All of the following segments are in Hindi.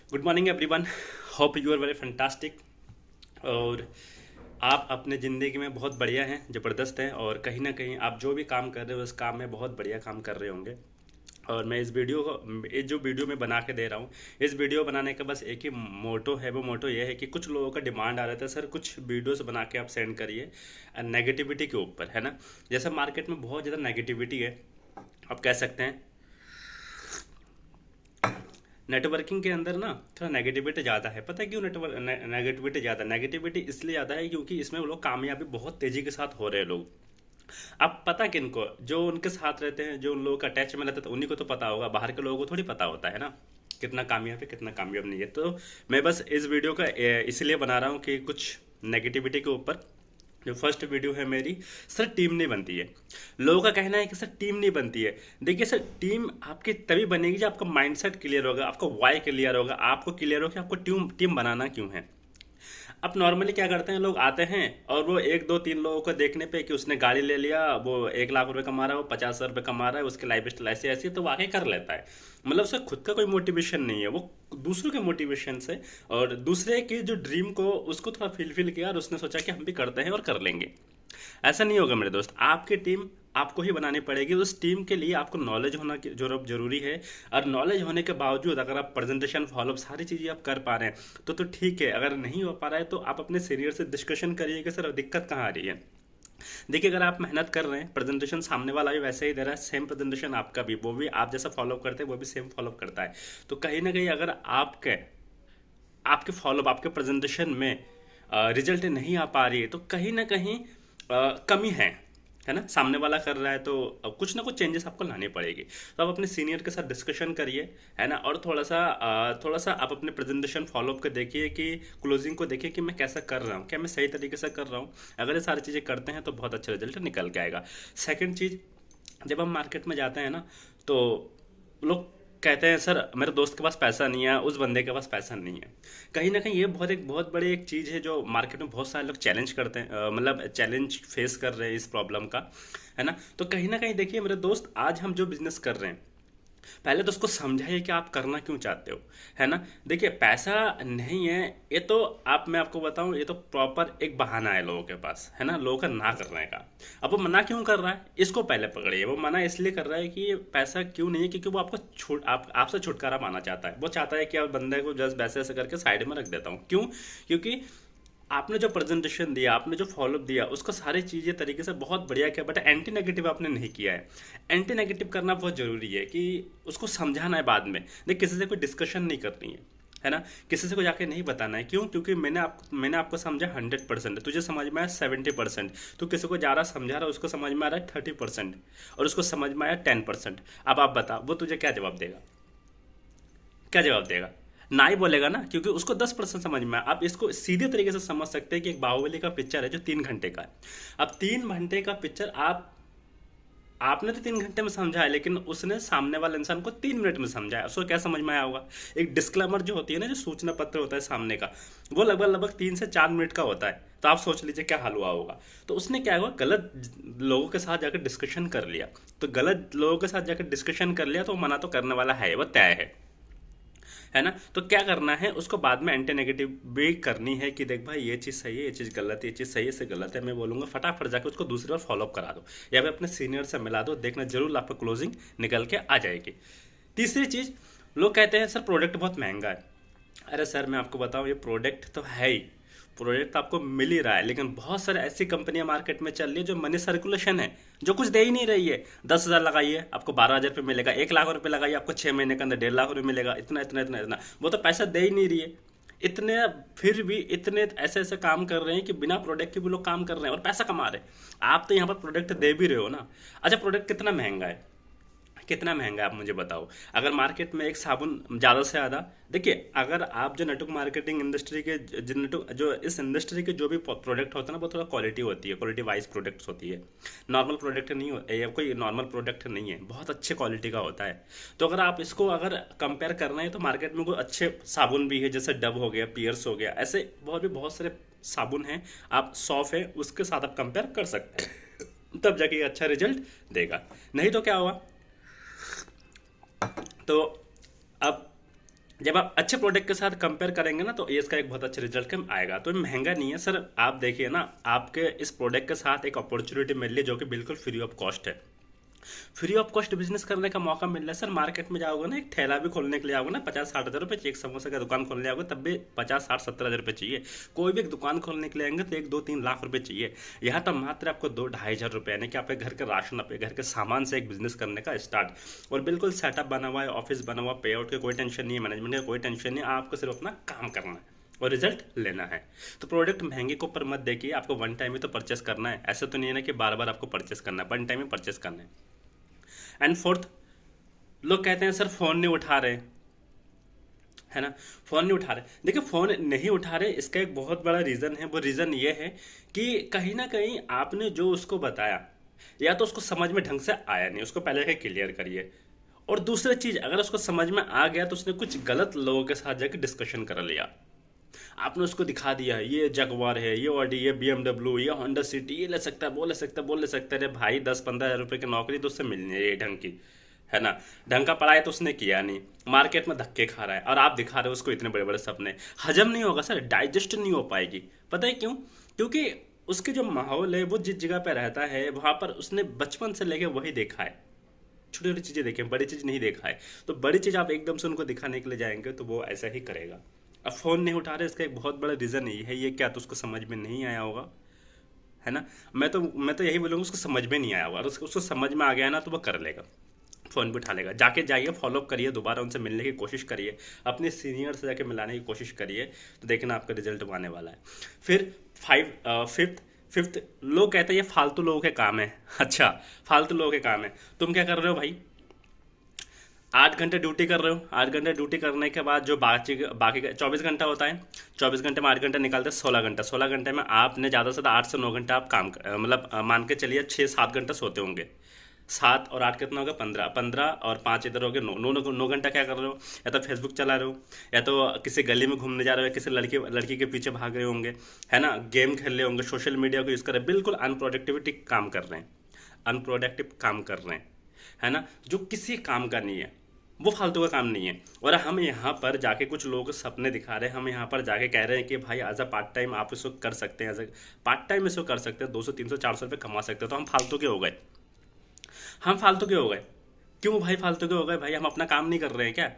Good morning everyone. Hope you are very fantastic. और आप अपने ज़िंदगी में बहुत बढ़िया हैं, ज़बरदस्त हैं, और कहीं ना कहीं आप जो भी काम कर रहे हो उस काम में बहुत बढ़िया काम कर रहे होंगे। और मैं इस वीडियो को, ये जो वीडियो मैं बना के दे रहा हूँ, इस वीडियो बनाने का बस एक ही मोटो है। वो मोटो ये है कि कुछ लोगों का डिमांड आ रहा था, सर कुछ वीडियोस बना के आप सेंड करिए नेगेटिविटी के ऊपर, है ना। जैसे मार्केट में बहुत ज़्यादा नेगेटिविटी है, आप कह सकते हैं। नेटवर्किंग के अंदर ना थोड़ा नेगेटिविटी ज़्यादा है। पता है क्यों नेगेटिविटी ज़्यादा? नेगेटिविटी इसलिए ज़्यादा है क्योंकि इसमें वो लोग कामयाबी बहुत तेज़ी के साथ हो रहे हैं लोग। अब पता किनको, जो उनके साथ रहते हैं, जो उन लोगों का अटैच में रहते हैं, तो उन्हीं को तो पता होगा, बाहर के लोगों को थोड़ी पता होता है ना कितना कामयाब है कितना कामयाब नहीं है। तो मैं बस इस वीडियो का इसलिए बना रहा हूँ कि कुछ नेगेटिविटी के ऊपर। जो फर्स्ट वीडियो है मेरी, सर टीम नहीं बनती है। लोगों का कहना है कि सर टीम नहीं बनती है। देखिए सर, टीम आपकी तभी बनेगी जब आपका माइंडसेट क्लियर होगा, आपका वाई क्लियर होगा, आपको क्लियर हो कि आपको टीम टीम बनाना क्यों है। अब नॉर्मली क्या करते हैं, लोग आते हैं और वो एक दो तीन लोगों को देखने पे कि उसने गाड़ी ले लिया, वो 1 लाख रुपए कमा रहा है, वो 50 हजार रुपये कमा रहा है, उसकी लाइफ स्टाइल ऐसी ऐसी है, तो वाकई कर लेता है। मतलब उसका खुद का कोई मोटिवेशन नहीं है, वो दूसरों के मोटिवेशन से और दूसरे की जो ड्रीम को उसको थोड़ा फील किया और उसने सोचा कि हम भी करते हैं और कर लेंगे। ऐसा नहीं होगा मेरे दोस्त। आपकी टीम आपको ही बनानी पड़ेगी। उस टीम के लिए आपको नॉलेज होना जरूरी है। और नॉलेज होने के बावजूद अगर आप प्रेजेंटेशन फॉलोअप सारी चीज़ें आप कर पा रहे हैं तो ठीक है। अगर नहीं हो पा रहा है तो आप अपने सीनियर से डिस्कशन करिए कि सर दिक्कत कहाँ आ रही है। देखिए, अगर आप मेहनत कर रहे हैं, प्रेजेंटेशन सामने वाला भी वैसे ही दे रहा है, सेम प्रेजेंटेशन आपका भी, वो भी आप जैसा फॉलोअप करते हैं वो भी सेम फॉलोअप करता है, तो कहीं ना कहीं अगर आपके आपके फॉलोअप आपके प्रेजेंटेशन में रिजल्ट नहीं आ पा रही है तो कहीं ना कहीं कमी है ना। सामने वाला कर रहा है तो अब कुछ ना कुछ चेंजेस आपको लानी पड़ेगी। तो आप अपने सीनियर के साथ डिस्कशन करिए, है ना। और थोड़ा सा आप अपने प्रेजेंटेशन फॉलोअप के देखिए कि क्लोजिंग को देखिए कि मैं कैसा कर रहा हूँ, क्या मैं सही तरीके से कर रहा हूँ। अगर ये सारी चीज़ें करते हैं तो बहुत अच्छा रिजल्ट निकल के आएगा। सेकेंड चीज़, जब हम मार्केट में जाते हैं ना तो लोग कहते हैं सर मेरे दोस्त के पास पैसा नहीं है, उस बंदे के पास पैसा नहीं है। कहीं ना कहीं ये बहुत बड़ी एक चीज़ है जो मार्केट में बहुत सारे लोग चैलेंज करते हैं, मतलब चैलेंज फेस कर रहे हैं इस प्रॉब्लम का, है ना। तो कहीं ना कहीं देखिए मेरे दोस्त, आज हम जो बिजनेस कर रहे हैं, पहले तो उसको समझाइए कि आप करना क्यों चाहते हो, है ना। देखिए, पैसा नहीं है ये तो मैं आपको बताऊं, ये तो प्रॉपर एक बहाना है लोगों के पास, है ना, लोगों का ना करने का। अब वो मना क्यों कर रहा है, इसको पहले पकड़िए। वो मना इसलिए कर रहा है कि ये पैसा क्यों नहीं है, क्योंकि वो आपसे छुटकारा पाना चाहता है। वो चाहता है कि आप बंदे को जस्ट वैसे ऐसे करके साइड में रख देता हूँ। क्यों? क्योंकि आपने जो प्रेजेंटेशन दिया, आपने जो फॉलोअप दिया, उसको सारी चीज़ें तरीके से बहुत बढ़िया किया, बट एंटी नेगेटिव आपने नहीं किया है। एंटी नेगेटिव करना बहुत ज़रूरी है कि उसको समझाना है बाद में। देख, किसी से कोई डिस्कशन नहीं करनी है ना। किसी से को जाके नहीं बताना है। क्यों? क्योंकि मैंने आपको समझा 100%, तुझे समझ में आया 70%, तो किसी को जा रहा समझा रहा, उसको समझ में आ रहा है 30%, और उसको समझ में आया 10%। अब आप बता, वो तुझे क्या जवाब देगा? क्या जवाब देगा? ना ही बोलेगा ना, क्योंकि उसको 10% समझ में आया। आप इसको सीधे तरीके से समझ सकते हैं कि एक बाहुबली का पिक्चर है जो 3 घंटे का है। अब 3 घंटे का पिक्चर आपने तो 3 घंटे में समझा है, लेकिन उसने सामने वाले इंसान को 3 मिनट में समझाया। उसको क्या समझ में आया होगा? एक डिस्क्लेमर जो होती है ना, जो सूचना पत्र होता है सामने का, वो लगभग लगभग 3 से 4 मिनट का होता है। तो आप सोच लीजिए क्या हाल हुआ होगा। तो उसने क्या हुआ, गलत लोगों के साथ जाकर डिस्कशन कर लिया। तो गलत लोगों के साथ जाकर डिस्कशन कर लिया तो वो मना तो करने वाला है, वो तय है ना। तो क्या करना है, उसको बाद में एंटी नेगेटिव भी करनी है कि देख भाई, ये चीज़ सही है, ये चीज़ गलत है, ये चीज़ सही है, से गलत है। मैं बोलूँगा फटाफट जाकर उसको दूसरी बार फॉलोअप करा दो, या फिर अपने सीनियर से मिला दो। देखना जरूर आपका क्लोजिंग निकल के आ जाएगी। तीसरी चीज़, लोग कहते हैं सर प्रोडक्ट बहुत महंगा है। अरे सर, मैं आपको बताऊं, ये प्रोडक्ट तो है ही, प्रोडक्ट तो आपको मिल ही रहा है, लेकिन बहुत सारे ऐसी कंपनियां मार्केट में चल रही है जो मनी सर्कुलेशन है, जो कुछ दे ही नहीं रही है। 10 हजार लगाइए आपको 12 हजार रुपये मिलेगा, 1 लाख रुपये लगाइए आपको 6 महीने के अंदर 1.5 लाख रुपये मिलेगा, इतना इतना इतना इतना। वो तो पैसा दे ही नहीं रही है इतने, फिर भी इतने ऐसे ऐसे काम कर रहे हैं कि बिना प्रोडक्ट के भी लोग काम कर रहे हैं और पैसा कमा रहे हैं। आप तो यहाँ पर प्रोडक्ट दे भी रहे हो ना। अच्छा, प्रोडक्ट कितना महंगा है? कितना महंगा है आप मुझे बताओ। अगर मार्केट में एक साबुन ज़्यादा से ज़्यादा, देखिए, अगर आप जो नेटवर्क मार्केटिंग इंडस्ट्री के जो इस इंडस्ट्री के जो भी प्रोडक्ट होता है ना, वो थोड़ा क्वालिटी होती है, क्वालिटी वाइज प्रोडक्ट्स होती है। नॉर्मल प्रोडक्ट नहीं हो, ये कोई नॉर्मल प्रोडक्ट नहीं है, बहुत अच्छे क्वालिटी का होता है। तो अगर आप इसको अगर कंपेयर करना है तो मार्केट में कोई अच्छे साबुन भी है, जैसे डव हो गया, पियर्स हो गया, ऐसे बहुत सारे साबुन हैं। आप सॉफ है उसके साथ आप कंपेयर कर सकते हैं, तब जाके ये अच्छा रिजल्ट देगा। नहीं तो क्या हुआ, तो अब जब आप अच्छे प्रोडक्ट के साथ कंपेयर करेंगे ना तो ये इसका एक बहुत अच्छा रिजल्ट कम आएगा। तो ये महंगा नहीं है सर। आप देखिए ना, आपके इस प्रोडक्ट के साथ एक अपॉर्चुनिटी मिल रही है जो कि बिल्कुल फ्री ऑफ कॉस्ट है। फ्री ऑफ कॉस्ट बिजनेस करने का मौका मिल रहा है सर। मार्केट में जाओगे ना, एक ठेला भी खोलने के लिए आओगे ना, 50-60 हज़ार रुपये चाहिए। एक समोसा का दुकान खोलने आओगे तब भी 50-60-70 हज़ार रुपये चाहिए। कोई भी एक दुकान खोलने के लिए आएंगे तो 1-2-3 लाख रुपए चाहिए। यहाँ तो मात्र आपको 2-2.5 हज़ार रुपये, यानी कि आपके घर के राशन, आपके घर के सामान से एक बिजनेस करने का स्टार्ट। और बिल्कुल सेटअप बना हुआ है, ऑफिस बना हुआ, पे आउट की कोई टेंशन नहीं है, मैनेजमेंट का कोई टेंशन नहीं है। आपको सिर्फ अपना काम करना है और रिजल्ट लेना है। तो प्रोडक्ट महंगे के ऊपर मत देखिए, आपको वन टाइम ही तो परचेस करना है। ऐसा तो नहीं है ना कि बार बार आपको परचेस करना है, वन टाइम ही परचेस करना है। एंड फोर्थ, लोग कहते हैं सर फोन नहीं उठा रहे, है ना, फोन नहीं उठा रहे। देखिए, फोन नहीं उठा रहे इसका एक बहुत बड़ा रीजन है। वो रीजन ये है कि कहीं ना कहीं आपने जो उसको बताया या तो उसको समझ में ढंग से आया नहीं, उसको पहले क्लियर करिए। और दूसरी चीज, अगर उसको समझ में आ गया तो उसने कुछ गलत लोगों के साथ जाकर डिस्कशन कर लिया। आपने उसको दिखा दिया ये जगवार है, ये ऑडी, ये BMW, ये होंडा सिटी, ये ले सकता है, वो ले सकता है, वो ले सकता है। अरे भाई, 10-15 हज़ार रुपये की नौकरी तो उससे मिलनी है ढंग की, है ना। ढंग का पढ़ाई तो उसने किया नहीं, मार्केट में धक्के खा रहा है, और आप दिखा रहे हो उसको इतने बड़े बड़े सपने। हजम नहीं होगा सर, डाइजेस्ट नहीं हो पाएगी। पता है क्यों? क्योंकि उसके जो माहौल है, वो जिस जगह पे रहता है वहां पर उसने बचपन से लेके वही देखा है। छोटी छोटी चीजें देखें, बड़ी चीज नहीं देखा है। तो बड़ी चीज आप एकदम से उनको दिखाने के लिए जाएंगे तो वो ऐसा ही करेगा। अब फोन नहीं उठा रहे इसका एक बहुत बड़ा रीजन यही है। ये क्या तो उसको समझ में नहीं आया होगा, है ना। मैं तो यही बोलूँगा, उसको समझ में नहीं आया होगा। और उसको समझ में आ गया ना तो वो कर लेगा, फ़ोन भी उठा लेगा। जाके जाइए, फॉलोअप करिए, दोबारा उनसे मिलने की कोशिश करिए, अपने सीनियर से जाके मिलाने की कोशिश करिए, तो देखना आपका रिजल्ट आने वाला है। फिर फिफ्थ फिफ्थ, लोग कहते हैं ये फालतू लोगों के काम है। अच्छा, फालतू लोगों के काम है। तुम क्या कर रहे हो भाई? 8 घंटे ड्यूटी कर रहे हो। 8 घंटे ड्यूटी करने के बाद जो बाकी बाकी का 24 घंटा होता है, 24 घंटे में 8 घंटे निकालते हैं 16 घंटा। 16 घंटे में आपने ज़्यादा से ज़्यादा 8 से 9 घंटा आप काम मतलब मान के चलिए 6-7 घंटा सोते होंगे। 7 और 8 कितना होगा? 15। 15 और 5 इधर हो गए, 9 घंटा क्या कर रहे हो? या तो फेसबुक चला रहे हो, या तो किसी गली में घूमने जा रहे हो, किसी लड़की लड़की के पीछे भाग रहे होंगे, है ना, गेम खेल रहे होंगे, सोशल मीडिया को यूज़ कर रहे हैं, बिल्कुल अनप्रोडक्टिविटी काम कर रहे हैं, अनप्रोडक्टिव काम कर रहे हैं, है ना, जो किसी काम का नहीं है, वो फालतू का काम नहीं है। और हम यहाँ पर जाके कुछ लोगों को सपने दिखा रहे हैं, हम यहाँ पर जाके कह रहे हैं कि भाई एज अ पार्ट टाइम आप इसको कर सकते हैं, एज अ पार्ट टाइम इसको कर सकते हैं, 200-300-400 रुपये कमा सकते हैं। तो हम फालतू के हो गए, हम फालतू के हो गए। क्यों भाई फालतू के हो गए? भाई हम अपना काम नहीं कर रहे हैं क्या?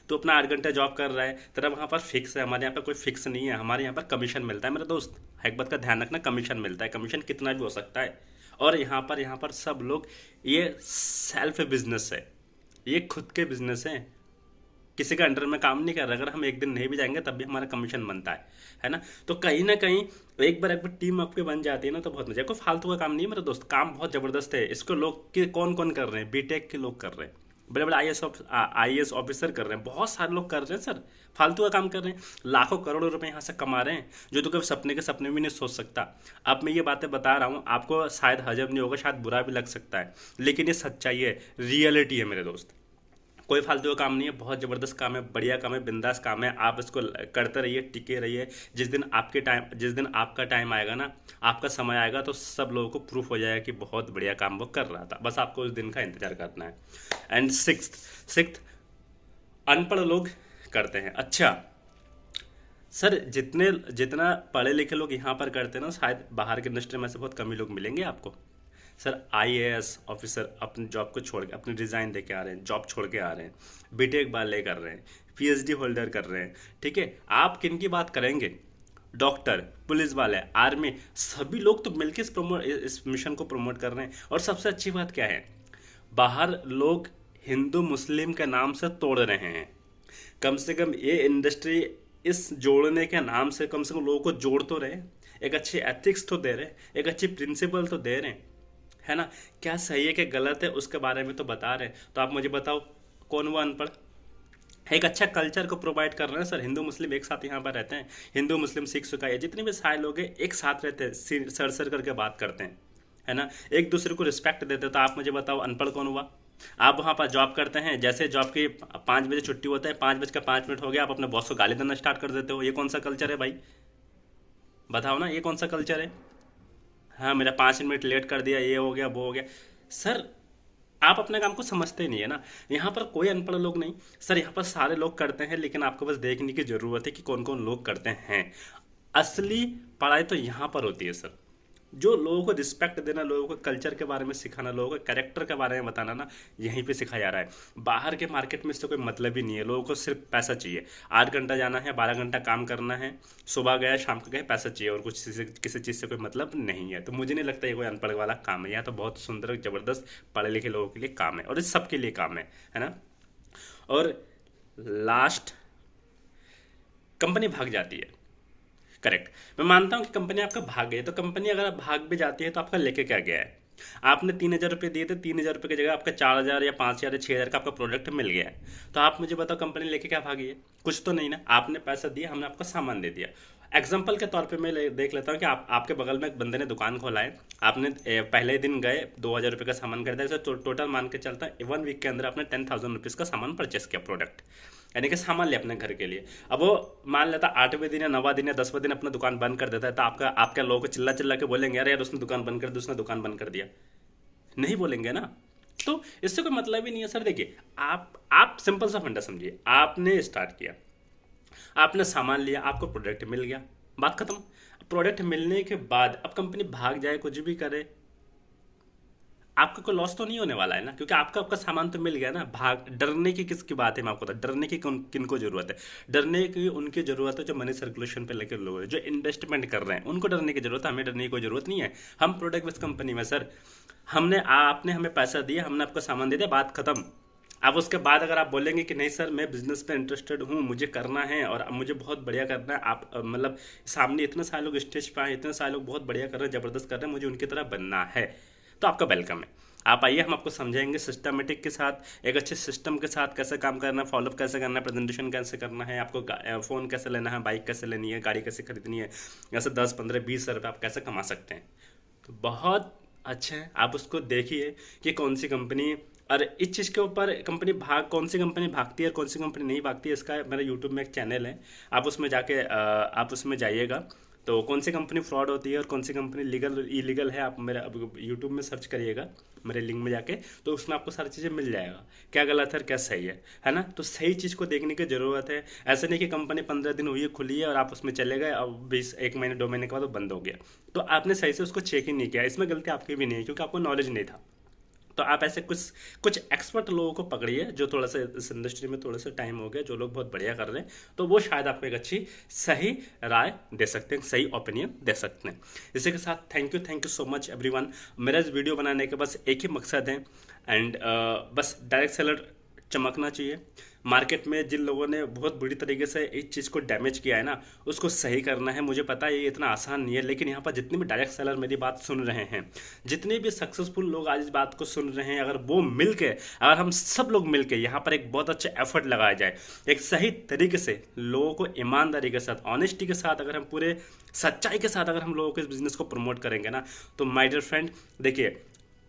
तो अपना 8 घंटे जॉब कर रहा है, तेरा वहाँ पर फिक्स है, हमारे यहाँ पर कोई फिक्स नहीं है। हमारे यहाँ पर कमीशन मिलता है मेरे दोस्त, एक बात का ध्यान रखना, कमीशन मिलता है। कमीशन कितना भी हो सकता है। और यहाँ पर सब लोग, ये सेल्फ बिजनेस है, ये खुद के बिजनेस है, किसी के अंडर में काम नहीं कर रहा। अगर हम एक दिन नहीं भी जाएंगे तब भी हमारा कमीशन बनता है ना। तो कहीं ना कहीं एक बार टीम आपके बन जाती है ना तो बहुत मजा है। कोई फालतू का काम नहीं है मेरे दोस्त, काम बहुत जबरदस्त है। इसको लोग के कौन कौन कर रहे हैं? बीटेक के लोग कर रहे हैं, बड़े बड़े आई एस ऑफिसर कर रहे हैं, बहुत सारे लोग कर रहे हैं सर, फालतू का काम कर रहे हैं। लाखों करोड़ों रुपए यहाँ से कमा रहे हैं, जो तो कभी सपने के सपने भी नहीं सोच सकता। अब मैं ये बातें बता रहा हूँ, आपको शायद हजम नहीं होगा, शायद बुरा भी लग सकता है, लेकिन ये सच्चाई है, रियलिटी है मेरे दोस्त। कोई फालतू का काम नहीं है, बहुत ज़बरदस्त काम है, बढ़िया काम है, बिंदास काम है। आप इसको करते रहिए, टिके रहिए। जिस दिन आपका टाइम आएगा ना, आपका समय आएगा, तो सब लोगों को प्रूफ हो जाएगा कि बहुत बढ़िया काम वो कर रहा था। बस आपको उस दिन का इंतजार करना है। एंड सिक्स्थ, अनपढ़ लोग करते हैं। अच्छा सर, जितना पढ़े लिखे लोग यहाँ पर करते हैं ना, शायद बाहर के इंडस्ट्री में से बहुत कम ही लोग मिलेंगे आपको। सर आईएएस ऑफिसर अपनी जॉब को छोड़ के, अपनी रिजाइन दे के आ रहे हैं, जॉब छोड़ के आ रहे हैं, बीटेक वाले कर रहे हैं, पीएचडी होल्डर कर रहे हैं, ठीक है। आप किन की बात करेंगे? डॉक्टर, पुलिस वाले, आर्मी, सभी लोग तो मिलकर इस मिशन को प्रमोट कर रहे हैं। और सबसे अच्छी बात क्या है, बाहर लोग हिंदू मुस्लिम के नाम से तोड़ रहे हैं। कम से कम ये इंडस्ट्री इस जोड़ने के नाम से कम लोगों को जोड़ तो रहे, एक अच्छे एथिक्स तो दे रहे, एक अच्छी प्रिंसिपल तो दे रहे हैं, है ना। क्या सही है कि गलत है उसके बारे में तो बता रहे हैं। तो आप मुझे बताओ, कौन वो अनपढ़? एक अच्छा कल्चर को प्रोवाइड कर रहे हैं सर। हिंदू मुस्लिम एक साथ यहाँ पर रहते हैं, हिंदू मुस्लिम सिख ईसाई जितने भी सारे लोग हैं एक साथ रहते हैं, सर करके बात करते हैं, है ना, एक दूसरे को रिस्पेक्ट देते हैं। तो आप मुझे बताओ, अनपढ़ कौन हुआ? आप वहाँ पर जॉब करते हैं, जैसे जॉब की 5 बजे छुट्टी होता है, 5:05 हो गया, आप अपने बॉस को गाली देना स्टार्ट कर देते हो। ये कौन सा कल्चर है भाई? बताओ ना, ये कौन सा कल्चर है? हाँ, मेरा 5 मिनट लेट कर दिया, ये हो गया, वो हो गया। सर आप अपने काम को समझते नहीं है ना। यहाँ पर कोई अनपढ़ लोग नहीं सर, यहाँ पर सारे लोग करते हैं, लेकिन आपको बस देखने की जरूरत है कि कौन कौन लोग करते हैं। असली पढ़ाई तो यहाँ पर होती है सर, जो लोगों को रिस्पेक्ट देना, लोगों को कल्चर के बारे में सिखाना, लोगों को कैरेक्टर के बारे में बताना ना, यहीं पे सिखाया जा रहा है। बाहर के मार्केट में इससे कोई मतलब ही नहीं है, लोगों को सिर्फ पैसा चाहिए। 8 घंटा जाना है, 12 घंटा काम करना है, सुबह गया शाम को गए, पैसा चाहिए, और कुछ किसी चीज़ से कोई मतलब नहीं है। तो मुझे नहीं लगता ये कोई अनपढ़ वाला काम है, यहाँ तो बहुत सुंदर ज़बरदस्त पढ़े लिखे लोगों के लिए काम है, और इस सबके लिए काम है ना। और लास्ट, कंपनी भाग जाती है, करेक्ट। मैं मानता हूँ कि कंपनी आपका भाग गई है, तो कंपनी अगर आप भाग भी जाती है तो आपका लेके क्या गया है? आपने 3,000 रुपये दिए थे, 3,000 रुपये की जगह आपका 4,000 या 5,000 या 6,000 का आपका प्रोडक्ट मिल गया है, तो आप मुझे बताओ कंपनी लेके क्या भागी है? कुछ तो नहीं ना। आपने पैसा दिया, हमने आपको सामान दे दिया। एग्जाम्पल के तौर पे मैं देख लेता हूँ कि आपके बगल में एक बंदे ने दुकान खोला है, आपने पहले ही दिन गए 2,000 रुपये का सामान खरीदा, इसे टोटल मान के चलता है 1 वीक के अंदर आपने 10,000 रुपीज़ का सामान परचेस किया, प्रोडक्ट यानी कि सामान लिया अपने घर के लिए। अब वो मान लेता 8वें दिन या 9वां दिन या 10वां दिन अपना दुकान बंद कर देता है, तो आपका लोगों को चिल्ला चिल्ला के बोलेंगे यार यार उसने दुकान बंद कर दी, उसने दुकान बंद कर दिया? नहीं बोलेंगे ना। तो इससे कोई मतलब ही नहीं है सर। देखिए, आप सिंपल सा फंडा समझिए, आपने स्टार्ट किया, आपने सामान लिया, आपको प्रोडक्ट मिल गया, बात खत्म। प्रोडक्ट मिलने के बाद अब कंपनी भाग जाए, कुछ भी करे, आपका कोई लॉस तो नहीं होने वाला है ना, क्योंकि आपका सामान तो मिल गया ना। भाग डरने की किसकी बात है? मैं आपको बता, डरने की किनको जरूरत है? डरने की उनकी जरूरत है जो मनी सर्कुलेशन पे लेकर लोग हैं, जो इन्वेस्टमेंट कर रहे हैं, उनको डरने की जरूरत है। हमें डरने की कोई जरूरत नहीं है। हम प्रोडक्ट बेस्ड कंपनी में सर, आपने हमें पैसा दिया, हमने आपको सामान दे दिया, बात खत्म। अब उसके बाद अगर आप बोलेंगे कि नहीं सर मैं बिजनेस पे इंटरेस्टेड हूँ, मुझे करना है और मुझे बहुत बढ़िया करना है, आप मतलब सामने इतने सारे लोग स्टेज पे आए, इतने सारे लोग बहुत बढ़िया कर रहे हैं, जबरदस्त कर रहे हैं, मुझे उनकी तरह बनना है, तो आपका वेलकम है। आप आइए, हम आपको समझाएंगे सिस्टमेटिक के साथ, एक अच्छे सिस्टम के साथ कैसे काम करना है, फॉलोअप कैसे करना है, प्रेजेंटेशन कैसे करना है, आपको फ़ोन कैसे लेना है, बाइक कैसे लेनी है, गाड़ी कैसे खरीदनी है, ऐसे 10, 15, 20 हज़ार रुपये आप कैसे कमा सकते हैं। तो बहुत अच्छा है, आप उसको देखिए कि कौन सी कंपनी, और इस चीज़ के ऊपर कौन सी कंपनी भागती है और कौन सी कंपनी नहीं भागती है, इसका मेरा यूट्यूब में एक चैनल है, आप उसमें जाके आप उसमें जाइएगा, तो कौन सी कंपनी फ्रॉड होती है और कौन सी कंपनी लीगल इलीगल है, आप मेरा अब यूट्यूब में सर्च करिएगा मेरे लिंक में जाके, तो उसमें आपको सारी चीज़ें मिल जाएगा, क्या गलत है और क्या सही है ना। तो सही चीज़ को देखने की ज़रूरत है। ऐसे नहीं कि कंपनी 15 दिन हुई है खुली है और आप उसमें चले गए, अब 1 महीने 2 महीने के बाद वो बंद हो गया, तो आपने सही से उसको चेक ही नहीं किया। इसमें गलती आपकी भी नहीं है, क्योंकि आपको नॉलेज नहीं था। तो आप ऐसे कुछ एक्सपर्ट लोगों को पकड़िए, जो थोड़ा सा इस इंडस्ट्री में थोड़ा सा टाइम हो गया, जो लोग बहुत बढ़िया कर रहे हैं, तो वो शायद आपको एक अच्छी सही राय दे सकते हैं, सही ओपिनियन दे सकते हैं। इसी के साथ thank you so much everyone. मेरा इस वीडियो बनाने का बस एक ही मकसद है, एंड बस डायरेक्ट सेलर चमकना चाहिए। मार्केट में जिन लोगों ने बहुत बुरी तरीके से इस चीज़ को डैमेज किया है ना, उसको सही करना है। मुझे पता है ये इतना आसान नहीं है, लेकिन यहाँ पर जितने भी डायरेक्ट सेलर मेरी बात सुन रहे हैं, जितने भी सक्सेसफुल लोग आज इस बात को सुन रहे हैं, अगर वो मिल के, अगर हम सब लोग मिल के यहाँ पर एक बहुत अच्छा एफर्ट लगाया जाए, एक सही तरीके से लोगों को ईमानदारी के साथ, ऑनेस्टी के साथ, अगर हम पूरे सच्चाई के साथ अगर हम लोगों को इस बिज़नेस को प्रमोट करेंगे ना, तो माय डियर फ्रेंड, देखिए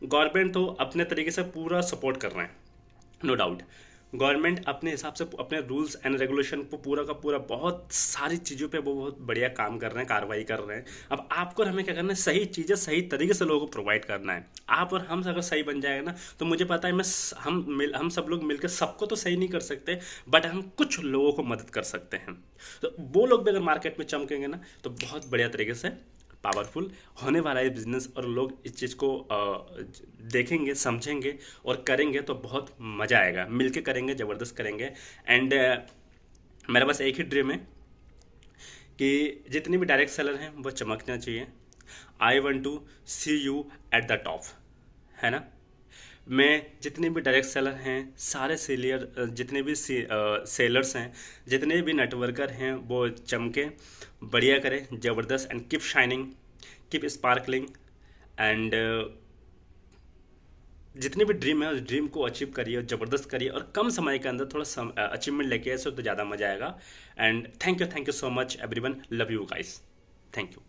गवर्नमेंट तो अपने तरीके से पूरा सपोर्ट कर रहे हैं, नो डाउट। गवर्नमेंट अपने हिसाब से अपने रूल्स एंड रेगुलेशन को पूरा का पूरा बहुत सारी चीज़ों पे वो बहुत बढ़िया काम कर रहे हैं, कार्रवाई कर रहे हैं। अब आपको और हमें क्या करना है, सही चीज़ें सही तरीके से लोगों को प्रोवाइड करना है। आप और हम अगर सही बन जाएगा ना, तो मुझे पता है हम सब लोग मिलकर सबको तो सही नहीं कर सकते, बट हम कुछ लोगों को मदद कर सकते हैं। तो वो लोग भी अगर मार्केट में चमकेंगे ना, तो बहुत बढ़िया तरीके से पावरफुल होने वाला है बिजनेस, और लोग इस चीज़ को देखेंगे, समझेंगे और करेंगे, तो बहुत मज़ा आएगा। मिलके करेंगे, ज़बरदस्त करेंगे। एंड मेरा बस एक ही ड्रीम है कि जितने भी डायरेक्ट सेलर हैं वो चमकना चाहिए। I want to see you at the top, है ना। मैं जितने भी डायरेक्ट सेलर हैं, सारे जितने भी सेलर्स हैं, जितने भी नेटवर्कर हैं, वो चमके, बढ़िया करें, ज़बरदस्त, and keep shining, keep sparkling, and जितने भी ड्रीम है उस ड्रीम को अचीव करिए, ज़बरदस्त करिए, और कम समय के अंदर थोड़ा अचीवमेंट लेके आए, तो ज़्यादा मजा आएगा। And thank you so much everyone, love you guys, thank you.